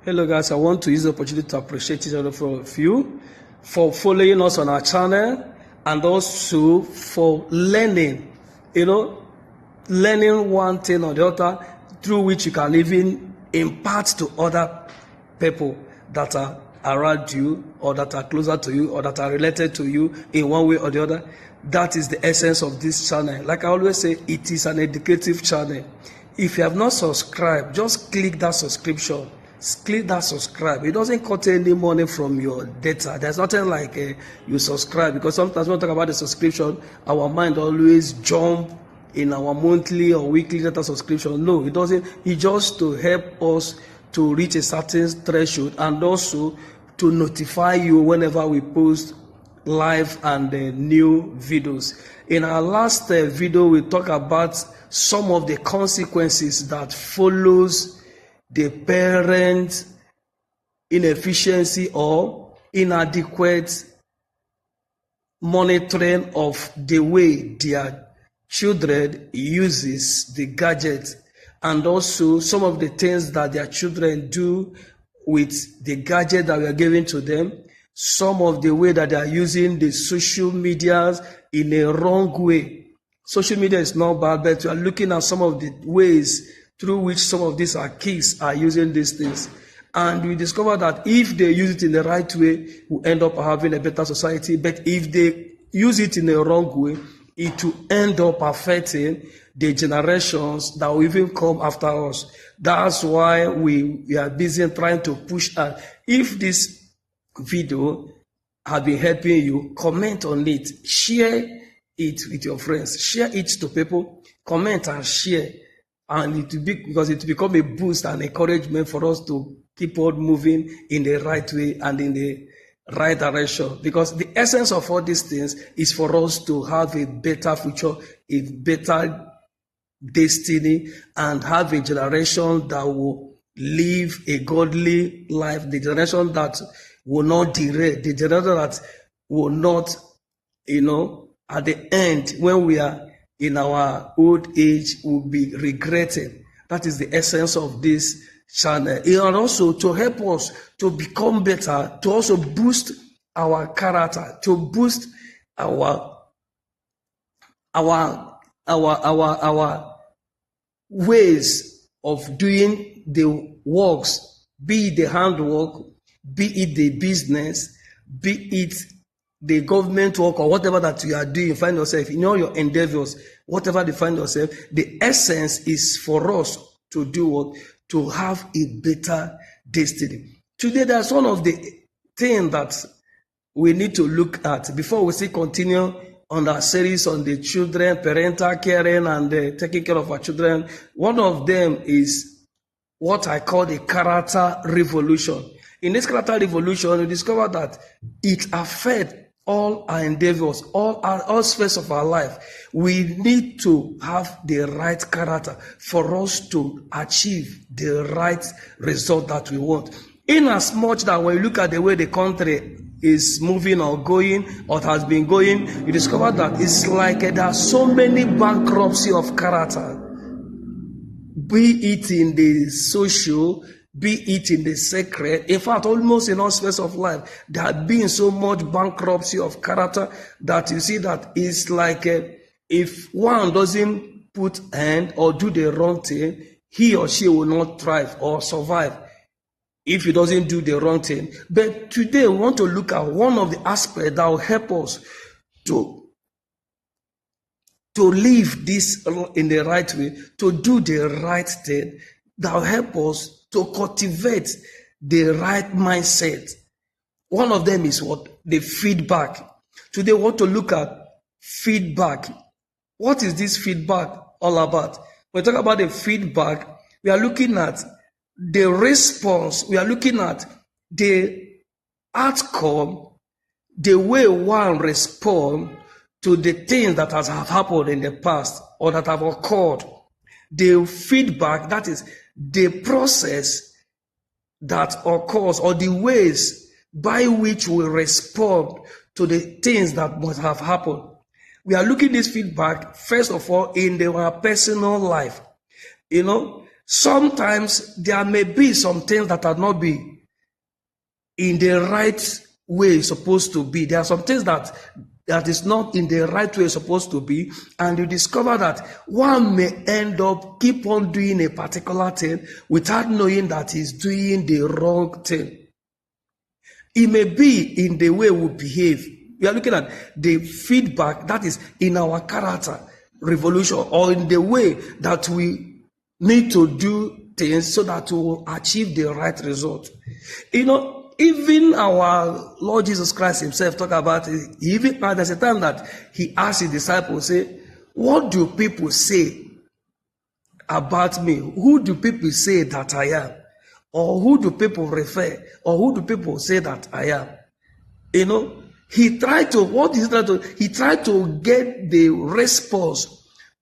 Hello guys, I want to use the opportunity to appreciate each other for you for following us on our channel and also for learning, learning one thing or the other through which you can even impart to other people that are around you or that are closer to you or that are related to you in one way or the other. That is the essence of this channel. Like I always say, it is an educative channel. If you have not subscribed, just click that subscription. Click that subscribe. It doesn't cost any money from your data. There's nothing like you subscribe, because sometimes when we talk about the subscription, our mind always jump in our monthly or weekly data subscription. No, it doesn't. It's just to help us to reach a certain threshold and also to notify you whenever we post live and new videos. In our last video, we talked about some of the consequences that follows the parent inefficiency or inadequate monitoring of the way their children uses the gadget, and also some of the things that their children do with the gadget that we are giving to them, some of the way that they are using the social medias in a wrong way. Social media is not bad, but we are looking at some of the ways through which some of these kids are using these things. And we discover that if they use it in the right way, we end up having a better society. But if they use it in a wrong way, it will end up affecting the generations that will even come after us. That's why we are busy trying to push out. If this video has been helping you, comment on it, share it with your friends, share it to people, comment and share. And it will be, because it will become a boost and encouragement for us to keep on moving in the right way and in the right direction. Because the essence of all these things is for us to have a better future, a better destiny, and have a generation that will live a godly life, the generation that will not derail, the generation that will not, at the end, when we are in our old age, will be regretted. That is the essence of this channel. And also to help us to become better, to also boost our character, to boost our ways of doing the works, be it the handwork, be it the business, be it the government work, or whatever that you are doing, find yourself in all your endeavors, whatever you find yourself, the essence is for us to do what? To have a better destiny. Today, that's one of the things that we need to look at before we still continue on our series on the children, parental caring, and taking care of our children. One of them is what I call the character revolution. In this character revolution, we discover that it affects all our endeavors, all spheres of our life. We need to have the right character for us to achieve the right result that we want. In as much that when you look at the way the country is moving or going or has been going, you discover that it's like there are so many bankruptcy of character, be it in the social, be it in the sacred. In fact, almost in all spheres of life, there has been so much bankruptcy of character that you see that it's like if one doesn't put hand or do the wrong thing, he or she will not thrive or survive if he doesn't do the wrong thing. But today we want to look at one of the aspects that will help us to live this in the right way, to do the right thing, that will help us to cultivate the right mindset. One of them is what? The feedback. Today we want to look at feedback. What is this feedback all about? When we talk about the feedback, we are looking at the response, we are looking at the outcome, the way one responds to the things that have happened in the past or that have occurred. The feedback, that is the process that occurs or the ways by which we respond to the things that must have happened. We are looking at this feedback, first of all, in our personal life. Sometimes there may be some things that are not be in the right way supposed to be. There are some things that is not in the right way supposed to be, and you discover that one may end up keep on doing a particular thing without knowing that he's doing the wrong thing. It may be in the way we behave. We are looking at the feedback that is in our character revolution, or in the way that we need to do things so that we will achieve the right result. Even our Lord Jesus Christ himself talk about it. Even there's a time that he asked his disciples, say, what do people say about me? Who do people say that I am? Or who do people refer? Or who do people say that I am? He tried to get the response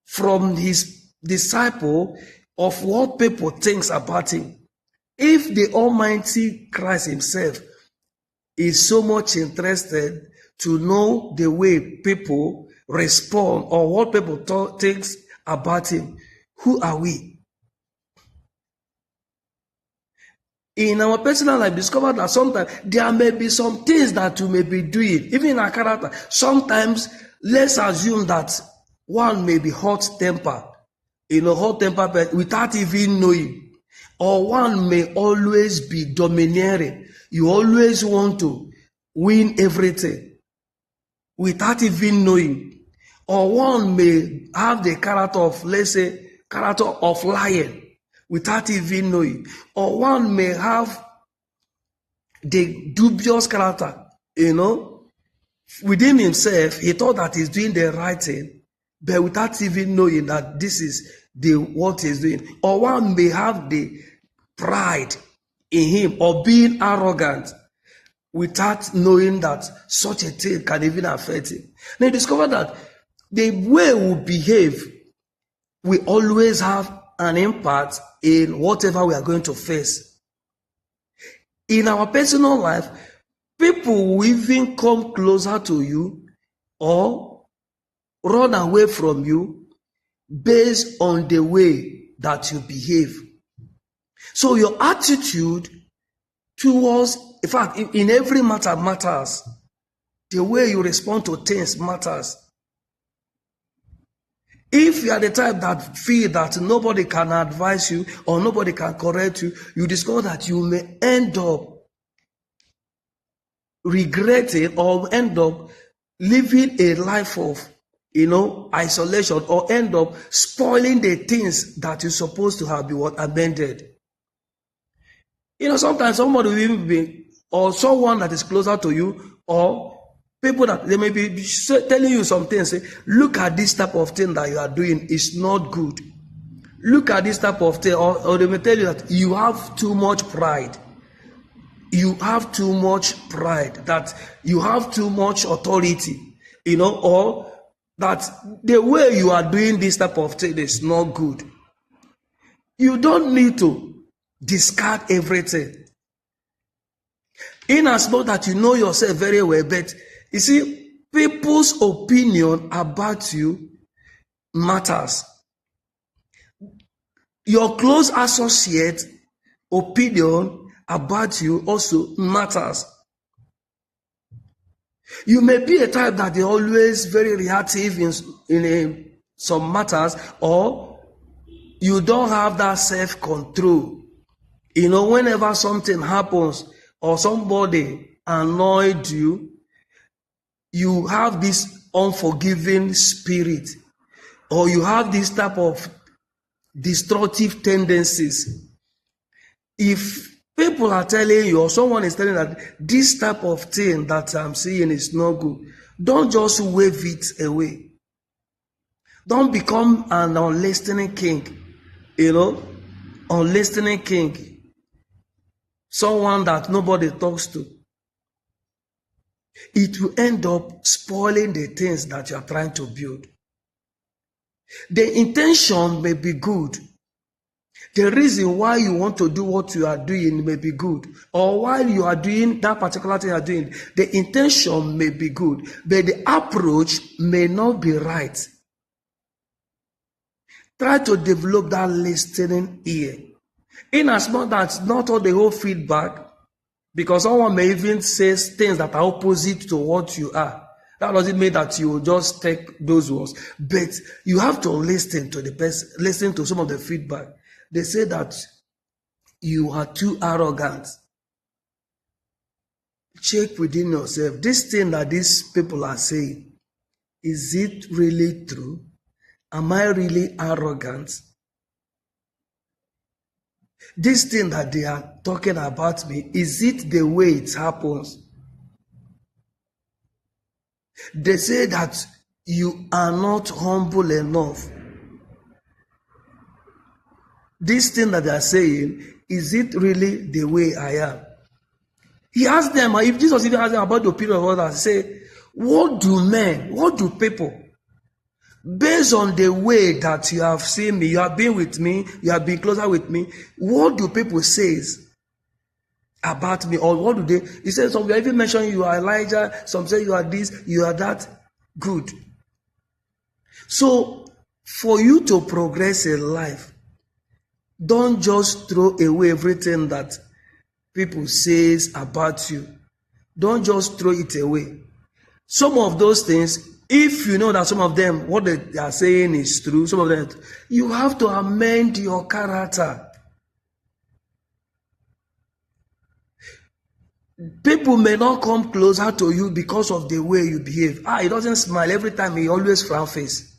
from his disciple of what people think about him. If the Almighty Christ himself is so much interested to know the way people respond or what people think about him, who are we? In our personal life, discover that sometimes there may be some things that you may be doing, even in our character. Sometimes, let's assume that one may be hot-tempered, hot-tempered without even knowing. Or one may always be domineering. You always want to win everything without even knowing. Or one may have the character of, let's say, character of lying without even knowing. Or one may have the dubious character, within himself, he thought that he's doing the right thing, but without even knowing that this is what he's doing. Or one may have the pride in him, or being arrogant without knowing that such a thing can even affect him. Now you discover that the way we behave, we always have an impact in whatever we are going to face. In our personal life, people will even come closer to you or run away from you based on the way that you behave. So your attitude towards, in fact, in every matter matters. The way you respond to things matters. If you are the type that feel that nobody can advise you or nobody can correct you, you discover that you may end up regretting or end up living a life of, isolation, or end up spoiling the things that you're supposed to have been amended. Sometimes somebody will even be, or someone that is closer to you, or people that they may be telling you some things, say, look at this type of thing that you are doing, it's not good. Look at this type of thing, or they may tell you that you have too much pride. You have too much pride, that you have too much authority, or that the way you are doing this type of thing is not good. You don't need to discard everything. In as much that you know yourself very well, but you see, people's opinion about you matters. Your close associate opinion about you also matters. You may be a type that is always very reactive in some matters, or you don't have that self-control. Whenever something happens or somebody annoyed you, you have this unforgiving spirit, or you have this type of destructive tendencies. If people are telling you, or someone is telling that this type of thing that I'm seeing is not good, don't just wave it away. Don't become an unlistening king, unlistening king. Someone that nobody talks to. It will end up spoiling the things that you are trying to build. The intention may be good. The reason why you want to do what you are doing may be good. Or while you are doing that particular thing you are doing, the intention may be good, but the approach may not be right. Try to develop that listening ear. In as much as not all the whole feedback, because someone may even say things that are opposite to what you are. That doesn't mean that you will just take those words, but you have to listen to the person, listen to some of the feedback. They say that you are too arrogant. Check within yourself. This thing that these people are saying, is it really true? Am I really arrogant? This thing that they are talking about me, is it the way it happens? They say that you are not humble enough. This thing that they are saying, is it really the way I am? He asked them, if Jesus even asked them about the opinion of others, say, what do people, based on the way that you have seen me, you have been with me, you have been closer with me, what do people say about me? Or what do they? He said, some even mention you are Elijah, some say you are this, you are that. Good. So, for you to progress in life, don't just throw away everything that people says about you. Don't just throw it away. Some of those things, if you know that some of them, what they are saying is true, some of them, you have to amend your character. People may not come closer to you because of the way you behave. He doesn't smile every time, he always frown face.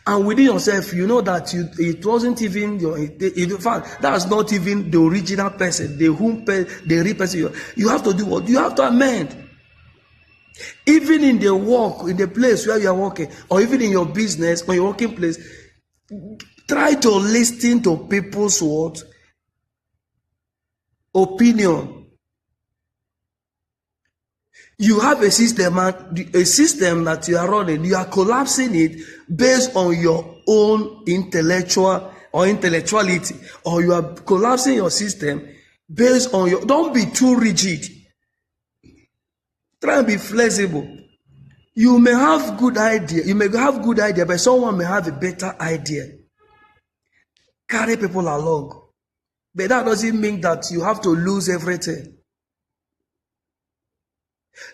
And within yourself, you know that it wasn't even in fact, that's not even the original person, the real person. You have to do what? You have to amend. Even in the work, in the place where you are working, or even in your business or your working place, try to listen to people's what? Opinion. You have a system that you are running, you are collapsing it based on your own intellectuality, or you are collapsing your system based on don't be too rigid. Try and be flexible. You may have good idea, but someone may have a better idea. Carry people along. But that doesn't mean that you have to lose everything.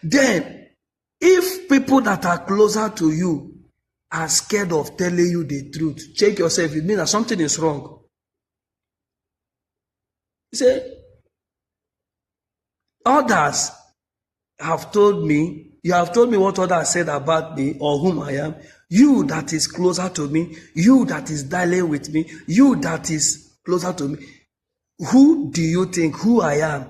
Then, if people that are closer to you are scared of telling you the truth, check yourself. It means that something is wrong. You say, others have told me, you have told me what others said about me or whom I am. You that is closer to me, you that is dialing with me, you that is closer to me, who do you think who I am?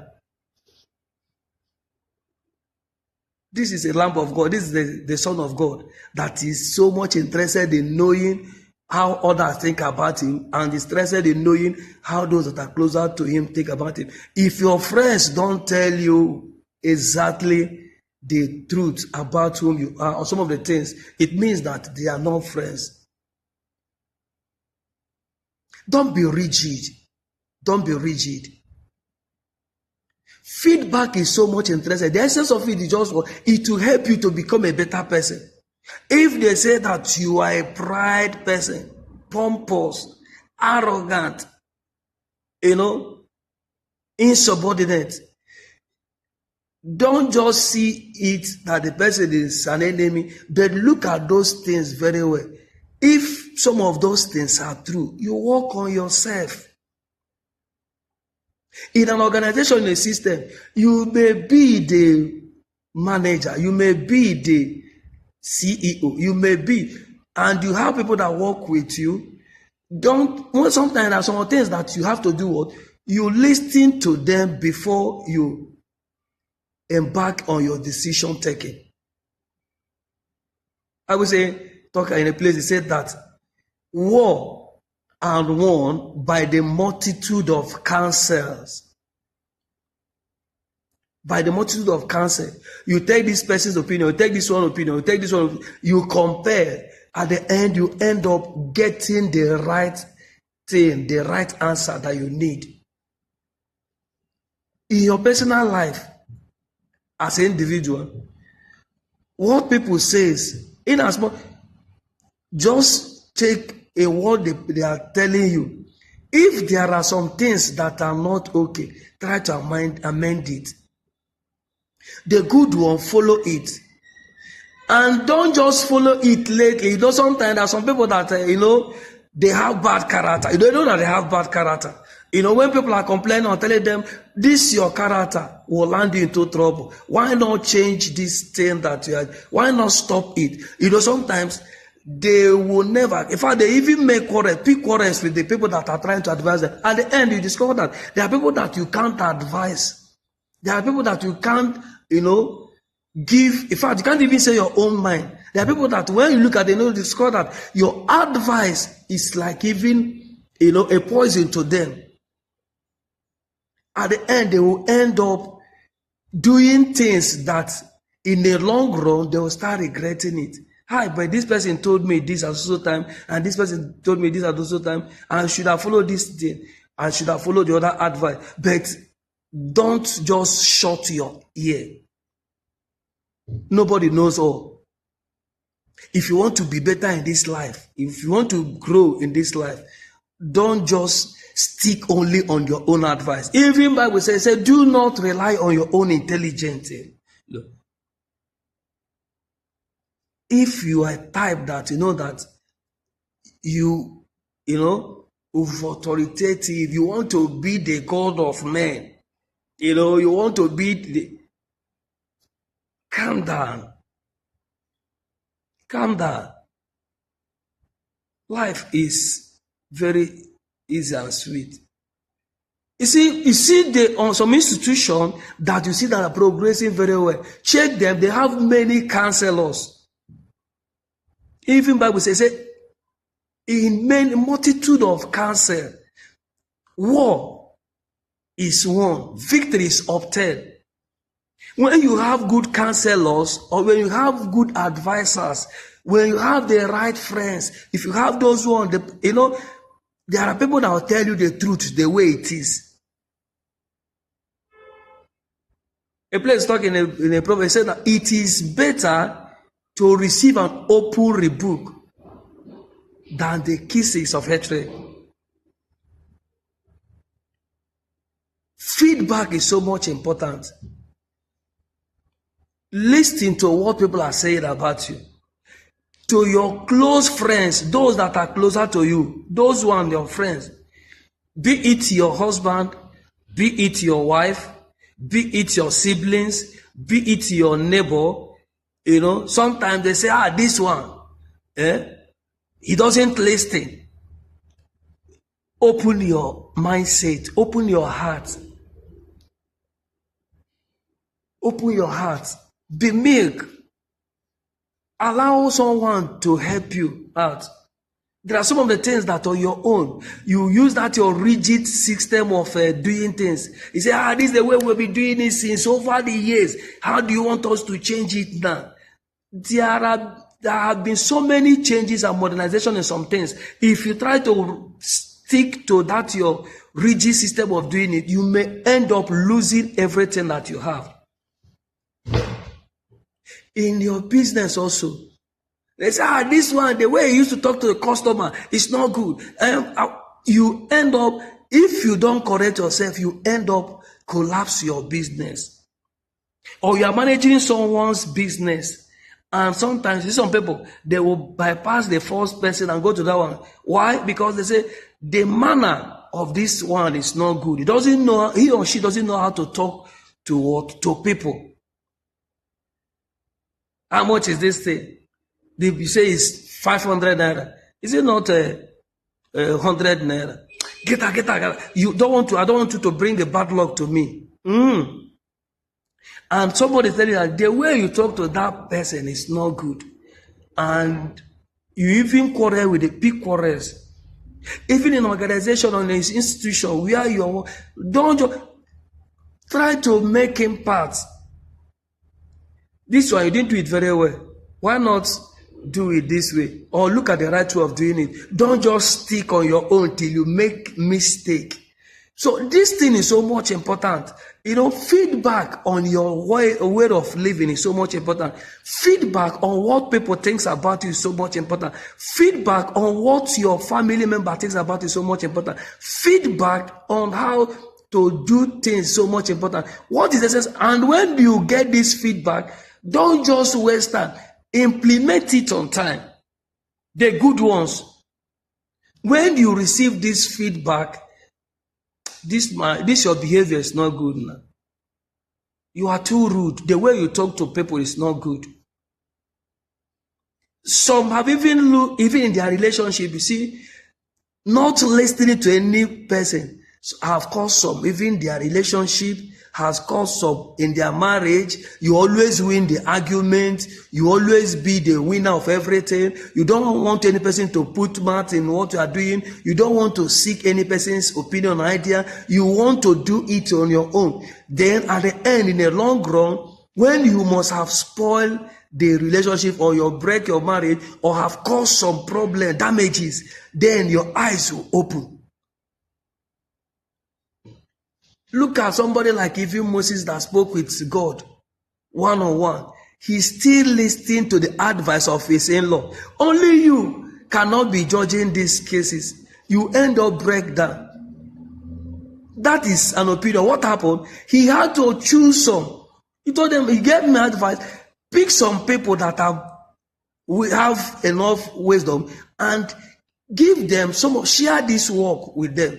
This is a Lamb of God. This is the Son of God that is so much interested in knowing how others think about him, and is interested in knowing how those that are closer to him think about him. If your friends don't tell you exactly the truth about whom you are or some of the things, it means that they are not friends. Don't be rigid. Don't be rigid. Feedback is so much interesting. The essence of it is just it will help you to become a better person. If they say that you are a pride person, pompous, arrogant, insubordinate, don't just see it that the person is an enemy, but look at those things very well. If some of those things are true, you work on yourself. In an organization, in a system, you may be the manager, you may be the CEO, you may be, and you have people that work with you. Sometimes there are some things that you have to do what? You listen to them before you embark on your decision taking. I would say, talk in a place, he said that war and won by the multitude of counsels. By the multitude of counsel. You take this person's opinion, you take this one opinion, you take this one, you compare. At the end, you end up getting the right thing, the right answer that you need. In your personal life, as an individual, what people say, just take a word they are telling you. If there are some things that are not okay, try to amend it. The good one, follow it. And don't just follow it lately. Sometimes there are some people that, they have bad character. They know that they have bad character. When people are complaining or telling them, this your character will land you into trouble. Why not change this thing that you have? Why not stop it? Sometimes they will never, in fact, they even make pick quarrels with the people that are trying to advise them. At the end, you discover that there are people that you can't advise. There are people that you can't, give. In fact, you can't even say your own mind. There are people that when you look at them, you discover that your advice is like even, a poison to them. At the end, they will end up doing things that in the long run, they will start regretting it. Hi, but this person told me this at so time, and this person told me this at so time, and I should have followed this thing, I should have followed the other advice. But don't just shut your ear. Nobody knows all. If you want to be better in this life, if you want to grow in this life, don't just stick only on your own advice. Even Bible says, do not rely on your own intelligence. Look, if you are a type that that you authoritative, you want to be the God of men, you want to be calm down. Calm down. Life is very easy and sweet. You see on some institution that you see that are progressing very well. Check them, they have many counselors. Even Bible says, in many multitude of counsel, war is won, victory is obtained. When you have good counselors, or when you have good advisors, when you have the right friends, if you have those ones, there are people that will tell you the truth the way it is. A place talking in a proverb said that it is better to receive an open rebuke than the kisses of hatred. Feedback is so much important. Listen to what people are saying about you. To your close friends, those that are closer to you, those who are your friends, be it your husband, be it your wife, be it your siblings, be it your neighbor. Sometimes they say, this one, he doesn't listen. Open your mindset, open your heart. Open your heart. Be meek. Allow someone to help you out. There are some of the things that are your own. You use that your rigid system of doing things. You say, this is the way we've been doing it since over the years. How do you want us to change it now? There have been so many changes and modernization in some things. If you try to stick to that your rigid system of doing it, you may end up losing everything that you have. In your business also, they say, this one, the way you used to talk to the customer is not good. You end up, if you don't correct yourself, you end up collapse your business. Or you are managing someone's business, and sometimes some people, they will bypass the first person and go to that one. Why? Because they say the manner of this one is not good. He or she doesn't know how to talk to people. How much is this thing? You say it's 500 naira. Is it not 100 naira? Get her. I don't want you to bring a bad luck to me. And somebody tell you that the way you talk to that person is not good. And you even quarrel with the big quarrels. Even in organization or in an institution where don't just try to make him part. This one, you didn't do it very well. Why not do it this way? Or look at the right way of doing it. Don't just stick on your own till you make mistake. So this thing is so much important. Feedback on your way of living is so much important. Feedback on what people think about you is so much important. Feedback on what your family member thinks about you is so much important. Feedback on how to do things so much important. What is the essence? And when you get this feedback, don't just waste time. Implement it on time. The good ones. When you receive this feedback, this your behavior is not good now. You are too rude. The way you talk to people is not good. Some have even in their relationship, you see, not listening to any person have caused some, even their relationship has caused some in their marriage. You always win the argument. You always be the winner of everything. You don't want any person to put mouth in what you are doing. You don't want to seek any person's opinion or idea. You want to do it on your own. Then at the end, in the long run, when you must have spoiled the relationship or you break your marriage or have caused some problem, damages, then your eyes will open. Look at somebody like even Moses that spoke with God one-on-one. He's still listening to the advice of his in-law. Only you cannot be judging these cases. You end up break down. That is an opinion. What happened? He had to choose some. He told them, he gave me advice. Pick some people that have enough wisdom and give them share this work with them,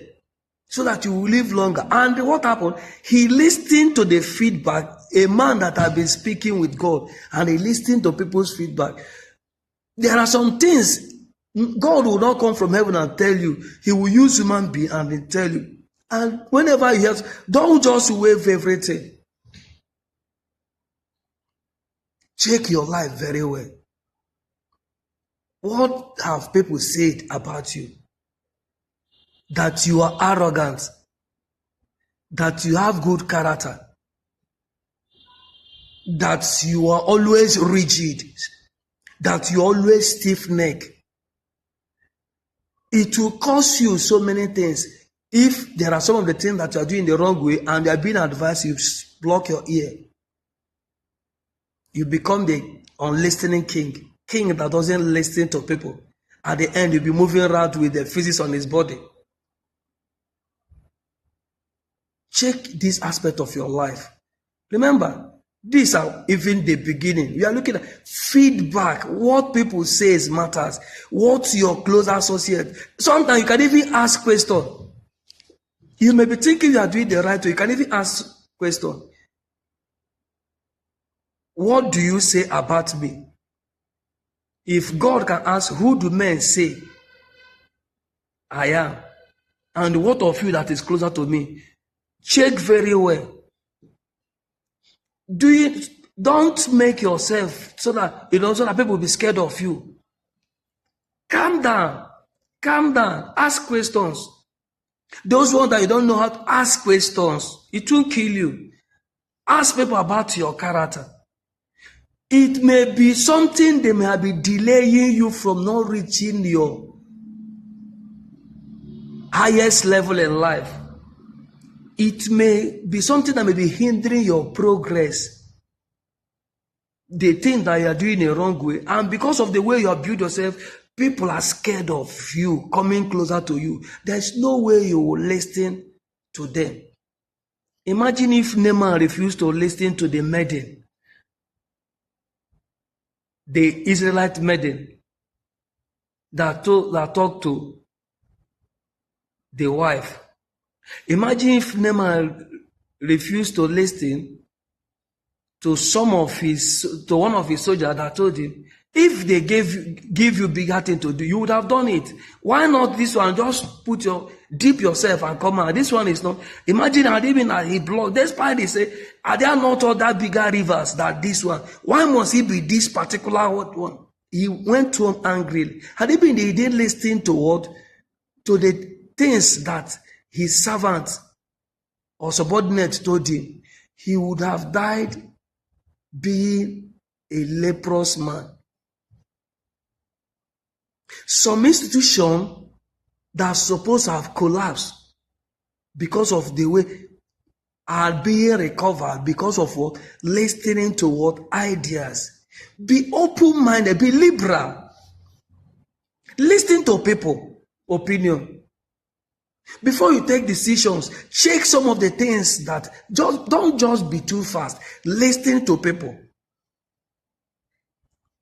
so that you will live longer. And what happened? He listened to the feedback, a man that had been speaking with God, and he listened to people's feedback. There are some things God will not come from heaven and tell you. He will use human being and he tell you. And whenever he has, don't just wave everything. Check your life very well. What have people said about you? That you are arrogant, that you have good character, that you are always rigid, that you always stiff-necked. It will cost you so many things. If there are some of the things that you are doing the wrong way and you are being advised, you block your ear. You become the unlistening king that doesn't listen to people. At the end, you'll be moving around with the physics on his body. Check this aspect of your life. Remember, these are even the beginning. We are looking at feedback. What people say matters. What's your close associate? Sometimes you can even ask questions. You may be thinking you are doing the right way. You can even ask questions. What do you say about me? If God can ask, who do men say I am? And what of you that is closer to me? Check very well. Don't make yourself so that people will be scared of you. Calm down. Ask questions. Those ones that you don't know how to ask questions, it won't kill you. Ask people about your character. It may be something they may be delaying you from not reaching your highest level in life. It may be something that may be hindering your progress. They think that you are doing the wrong way. And because of the way you have built yourself, people are scared of you coming closer to you. There's no way you will listen to them. Imagine if Naaman refused to listen to the maiden, the Israelite maiden that talked to the wife. Imagine if Naaman refused to listen to one of his soldiers that told him, if they give you bigger thing to do, you would have done it. Why not this one? Just dip yourself and come out. This one is not. Imagine had he been at he blocked. Despite they say, are there not other bigger rivers than this one? Why must he be this particular one? He went to him angrily. Had he didn't listen to the things that his servant or subordinate told him, he would have died being a leprous man. Some institution that's supposed to have collapsed because of the way are being recovered because of what? Listening to what? Ideas. Be open-minded, be liberal. Listen to people opinion. Before you take decisions, check some of the things that don't just be too fast. Listen to people.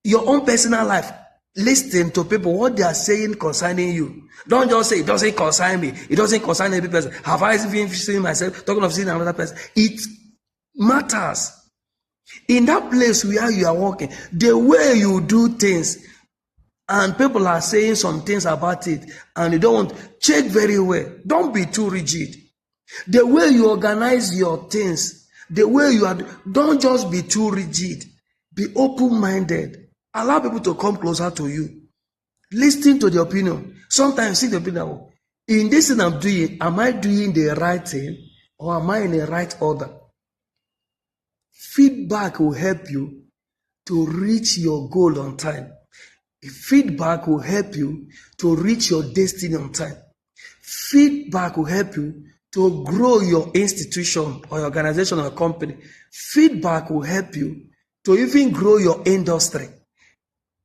Your own personal life, listen to people, what they are saying concerning you. Don't just say, it doesn't concern me. It doesn't concern every person. Have I even seen myself talking of seeing another person? It matters. In that place where you are working, the way you do things, and people are saying some things about it, and you don't want, check very well. Don't be too rigid. The way you organize your things, the way you are, don't just be too rigid. Be open-minded. Allow people to come closer to you. Listen to the opinion. Sometimes see the opinion. In this thing I'm doing, am I doing the right thing, or am I in the right order? Feedback will help you to reach your goal on time. Feedback will help you to reach your destiny on time. Feedback will help you to grow your institution or your organization or company. Feedback will help you to even grow your industry.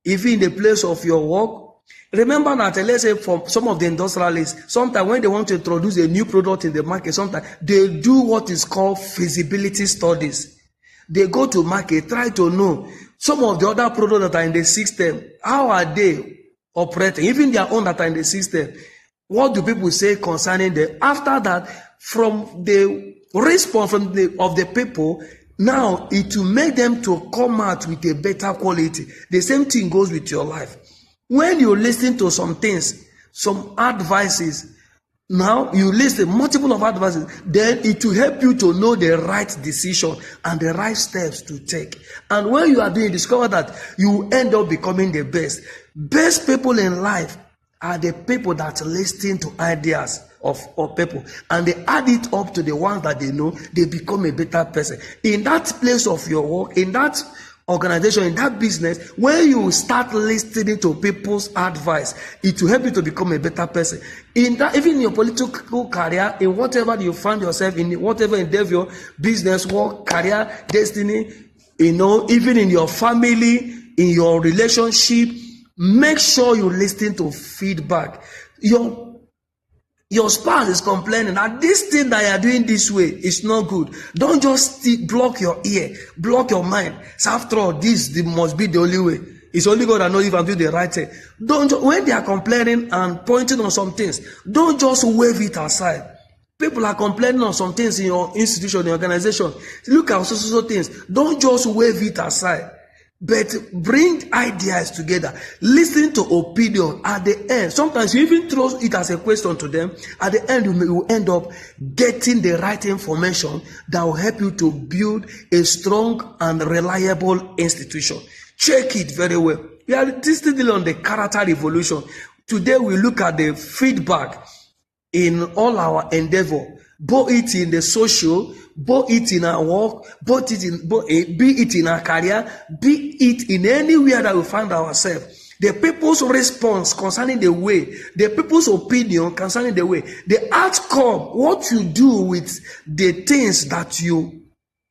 Even in the place of your work. Remember that, let's say for some of the industrialists, sometimes when they want to introduce a new product in the market, sometimes they do what is called feasibility studies. They go to market, try to know some of the other products that are in the system, how are they operating, even their own that are in the system. What do people say concerning them? After that, from the response of the people, now it will make them to come out with a better quality. The same thing goes with your life. When you listen to some things, some advices, now you listen multiple of advices, then it will help you to know the right decision and the right steps to take. And when you are doing, discover that you end up becoming the best. Best people in life are the people that listen to ideas of people, and they add it up to the ones that they know, they become a better person. In that place of your work, in that organization, in that business, when you start listening to people's advice, it will help you to become a better person. In that, even in your political career, in whatever you find yourself in, whatever endeavor, business, work, career, destiny, even in your family, in your relationship, make sure you listen to feedback. Your spouse is complaining that this thing that you are doing this way is not good. Don't just block your ear, block your mind. So after all, this must be the only way. It's only God that knows if I'm doing the right thing. When they are complaining and pointing on some things, don't just wave it aside. People are complaining on some things in your institution, in your organization. Look at so things. Don't just wave it aside. But bring ideas together. Listen to opinion. At the end, sometimes you even throw it as a question to them. At the end, you will end up getting the right information that will help you to build a strong and reliable institution. Check it very well. We are still on the character evolution. Today we look at the feedback in all our endeavor, both it in the social, both it in our work, be it in our career, be it in anywhere that we find ourselves. The people's response concerning the way, the people's opinion concerning the way, the outcome, what you do with the things that you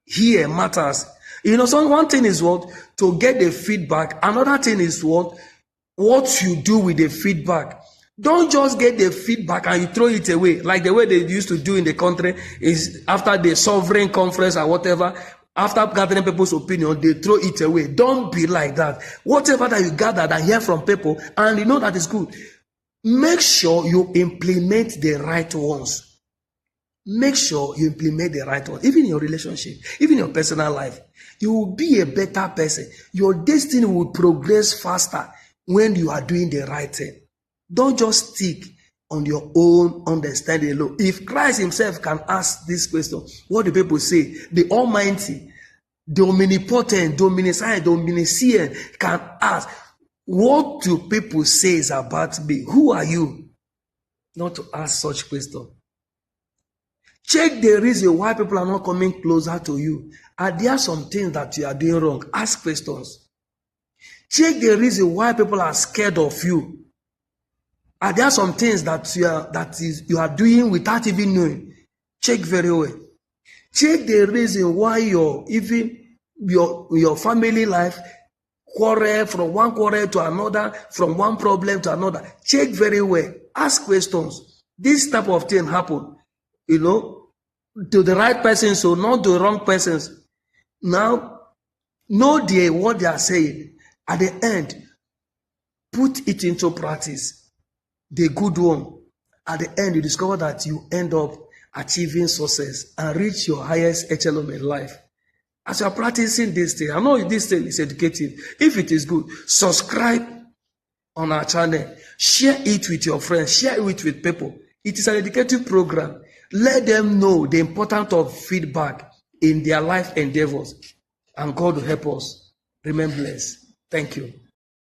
hear matters. So one thing is what? To get the feedback. Another thing is what you do with the feedback. Don't just get the feedback and you throw it away, like the way they used to do in the country is after the sovereign conference or whatever, after gathering people's opinion, they throw it away. Don't be like that. Whatever that you gather and hear from people, and you know that is good, make sure you implement the right ones. Make sure you implement the right ones. Even in your relationship, even in your personal life, you will be a better person. Your destiny will progress faster when you are doing the right thing. Don't just stick on your own understanding alone. If Christ himself can ask this question, what do people say? The Almighty, the omnipotent, omniscient can ask, what do people say about me? Who are you? Not to ask such question. Check the reason why people are not coming closer to you. Are there some things that you are doing wrong? Ask questions. Check the reason why people are scared of you. Are there some things that you are doing without even knowing? Check very well. Check the reason why your family life quarrel, from one quarrel to another, from one problem to another. Check very well. Ask questions. This type of thing happen, to the right person, so not the wrong persons. Now, know what they are saying. At the end, put it into practice. The good one. At the end, you discover that you end up achieving success and reach your highest echelon in life. As you are practicing this thing, I know this thing is educative. If it is good, subscribe on our channel. Share it with your friends. Share it with people. It is an educative program. Let them know the importance of feedback in their life endeavors. And God will help us. Remain blessed. Thank you.